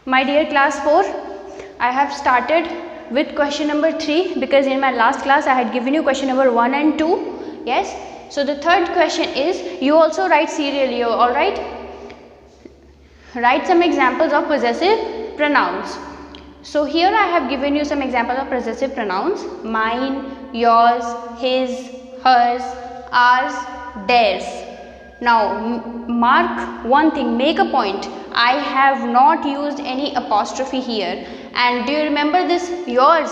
My dear class 4, I have started with question number 3 because in my last class I had given you question number 1 and 2. Yes. So the third question is, you also write serially, alright? Write some examples of possessive pronouns. So here I have given you some examples of possessive pronouns: mine, yours, his, hers, ours, theirs. Now mark one thing, make a point. I have not used any apostrophe here. And do you remember this yours?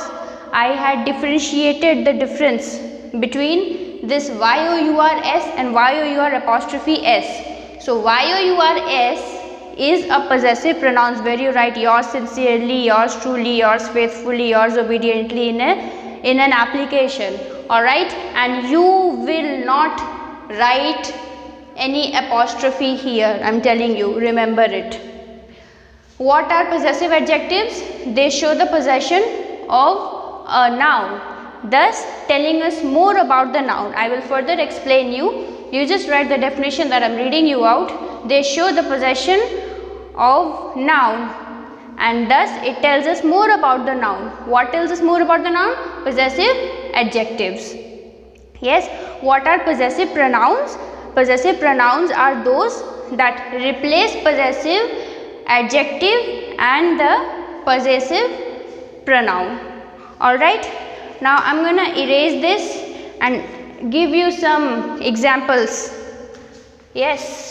I had differentiated the difference between this yours and your apostrophe s. So yours is a possessive pronouns where you write yours sincerely, yours truly, yours faithfully, yours obediently in an application. Alright, and you will not write any apostrophe here. I am telling you, remember it. What are possessive adjectives? They show the possession of a noun, thus telling us more about the noun. I will further explain you. You just write the definition that I am reading you out. They show the possession of noun and thus it tells us more about the noun. What tells us more about the noun? Possessive adjectives. Yes. What are possessive pronouns? Possessive pronouns are those that replace possessive adjective and the possessive pronoun. Alright. Now I am going to erase this and give you some examples. Yes.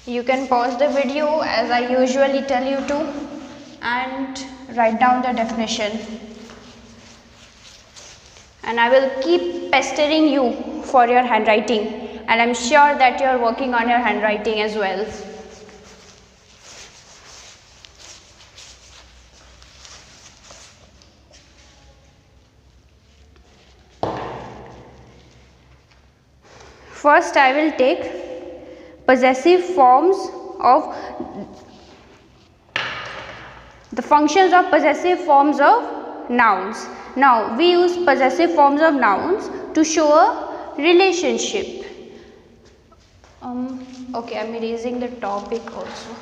You can pause the video as I usually tell you to and write down the definition. And I will keep pestering you for your handwriting, and I am sure that you are working on your handwriting as well. First I will take possessive forms of the functions of possessive forms of nouns. Now we use possessive forms of nouns to show a relationship. Okay, I am erasing the topic also.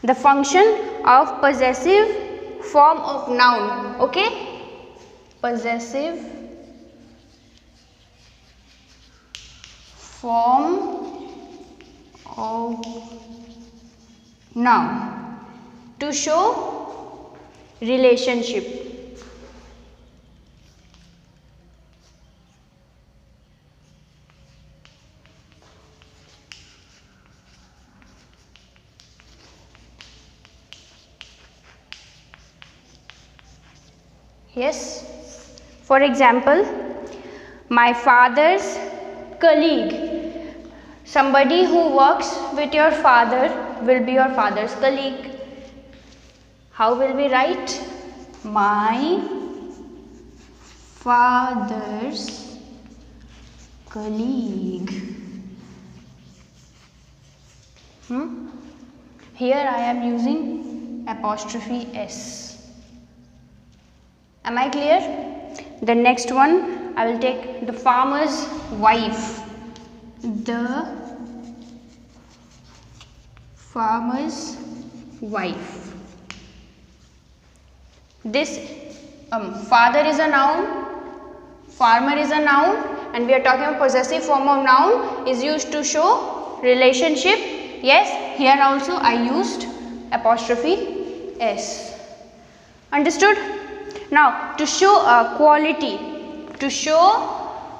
The function of possessive form of noun. Okay. Possessive form of noun to show relationship. Yes. For example, my father's colleague. Somebody who works with your father will be your father's colleague. How will we write? My father's colleague. Here I am using apostrophe s. Am I clear? The next one, I will take the farmer's wife. The farmer's wife. This father is a noun, farmer is a noun, and we are talking about possessive form of noun is used to show relationship. Yes, here also I used apostrophe s. Understood? Now to show a quality, show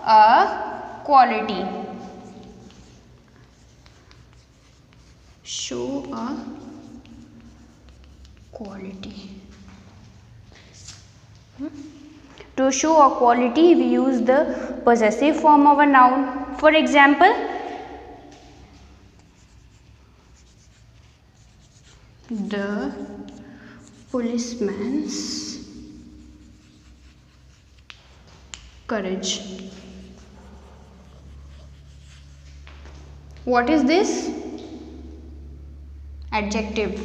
a quality. To show a quality we use the possessive form of a noun. For example, the policeman's courage. What is this? adjective.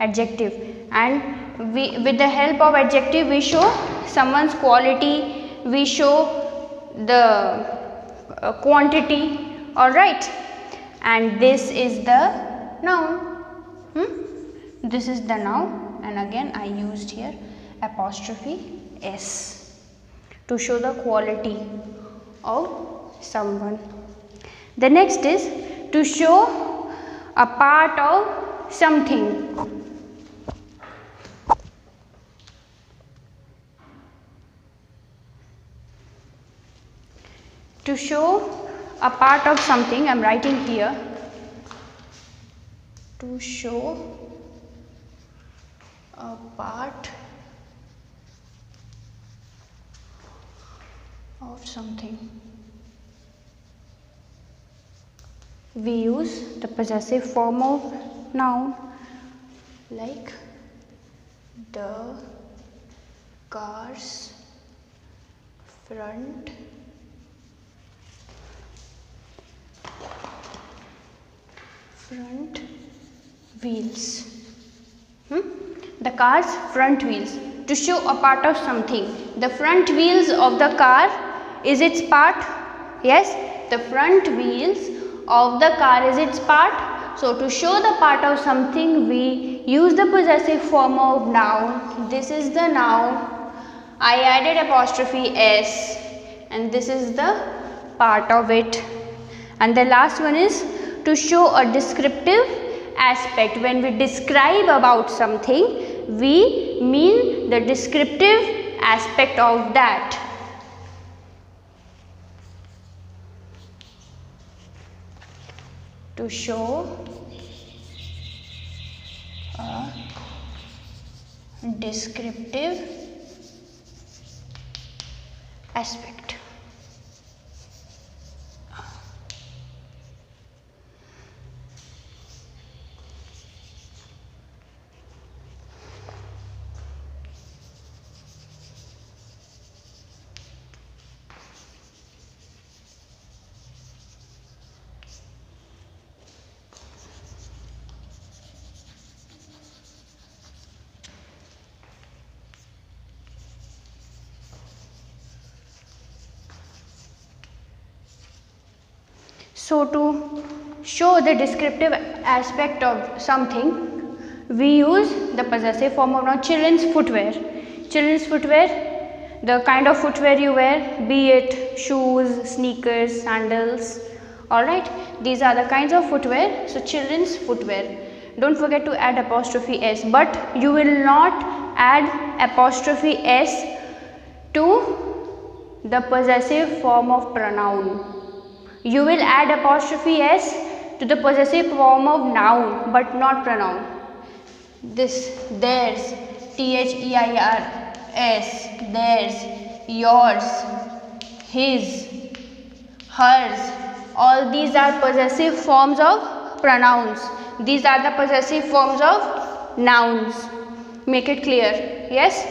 Adjective, and we, with the help of adjective, we show someone's quality, we show the quantity. All right, and this is the noun. This is the noun, and again I used here apostrophe s to show the quality of someone. The next is to show a part of something. To show a part of something, I am writing here, to show a part of something. We use the possessive form of noun like the car's front wheels. The car's front wheels, to show a part of something. The front wheels of the car is its part. Yes, the front wheels of the car is its part. So to show the part of something, we use the possessive form of noun. This is the noun. I added apostrophe s, and this is the part of it. And the last one is to show a descriptive aspect. When we describe about something, we mean the descriptive aspect of that. To show a descriptive aspect. So to show the descriptive aspect of something, we use the possessive form of noun. Children's footwear. Children's footwear, the kind of footwear you wear, be it shoes, sneakers, sandals. Alright, these are the kinds of footwear. So children's footwear. Don't forget to add apostrophe s, but you will not add apostrophe s to the possessive form of pronoun. You will add apostrophe s to the possessive form of noun, but not pronoun. This, theirs, theirs, theirs, yours, his, hers, all these are possessive forms of pronouns. These are the possessive forms of nouns. Make it clear. Yes?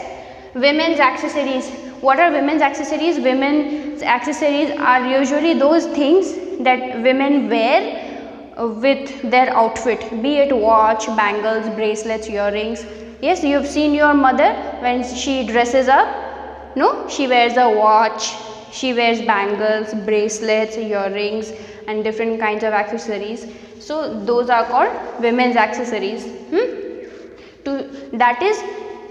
Women's accessories. What are women's accessories? Women's accessories are usually those things that women wear with their outfit, be it watch, bangles, bracelets, earrings. Yes, you have seen your mother when she dresses up. No, she wears a watch, she wears bangles, bracelets, earrings and different kinds of accessories. So those are called women's accessories. That is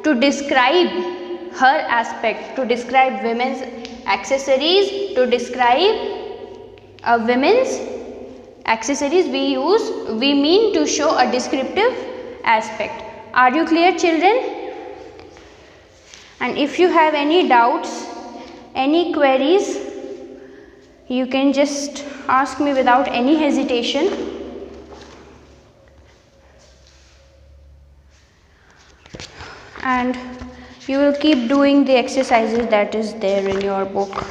to describe her aspect, to describe women's accessories, to describe women's accessories, we mean to show a descriptive aspect. Are you clear, children? And if you have any doubts, any queries, you can just ask me without any hesitation. And you will keep doing the exercises that is there in your book.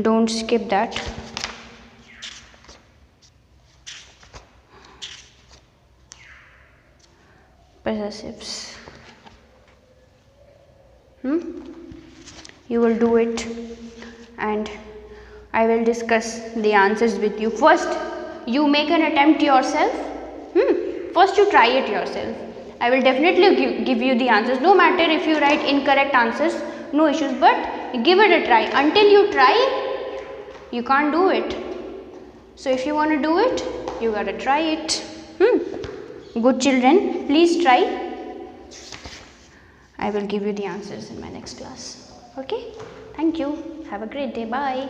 Don't skip that. Possessives. You will do it and I will discuss the answers with you. First, you make an attempt yourself. First you try it yourself. I will definitely give you the answers. No matter if you write incorrect answers, no issues, but give it a try. Until you try, you can't do it. So if you want to do it, you gotta try it. Good children, please try. I will give you the answers in my next class. Okay? Thank you. Have a great day. Bye.